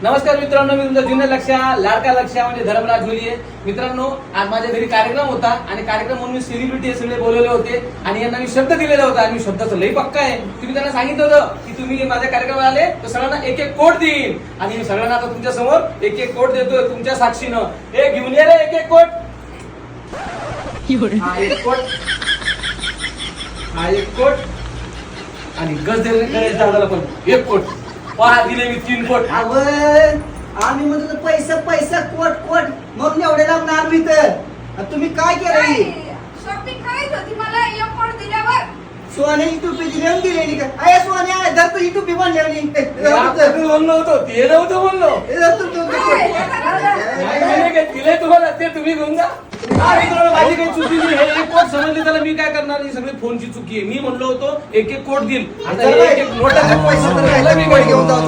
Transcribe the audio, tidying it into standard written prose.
नमस्कार मित्रांनो, मी तुमचा जुन्या लक्ष्या लाडका लक्ष्या म्हणजे धर्मराज होलिये. मित्रांनो, आज माझ्या घरी कार्यक्रम होता आणि कार्यक्रम म्हणून मी सेलिब्रिटी सगळे बोलवले होते आणि यांना मी शब्द दिलेला होता आणि मी शब्दाचं लई पक्का आहे. तुम्ही त्यांना सांगितलं होतं की तुम्ही माझ्या कार्यक्रमाला आले तर सगळ्यांना एक एक कोट देईन आणि मी सगळ्यांना आता तुमच्या समोर एक एक कोट देतोय तुमच्या साक्षीनं. हे घेऊन ये रे एक एक कोट. हा एक कोट, हा एक कोट आणि गणेश दादाला पण एक कोट. पहा दिले मी 3 कोट. आम्ही म्हणतो पैसा पैसा कोट कोट म्हणून एवढे लागणार मी तर तुम्ही काय केलं शॉपिंग करायची होती मला एक कोट दिल्यावर. सोन्याची टोपी दिलेली का अरे सोन्या धर ही टोपी बांधलेली बोललो होतो ते नव्हतं बोललो. दिले तुम्हाला ते तुम्ही घेऊन जा. माझी काही चुकी नाही. हे एक कोट समजले त्याला मी काय करणार. ही सगळी फोनची चुकी आहे. मी म्हणलो होतो एक एक कोट देईल. आता एक एक नोटाचा पैसा तर मी घेऊन जाऊ.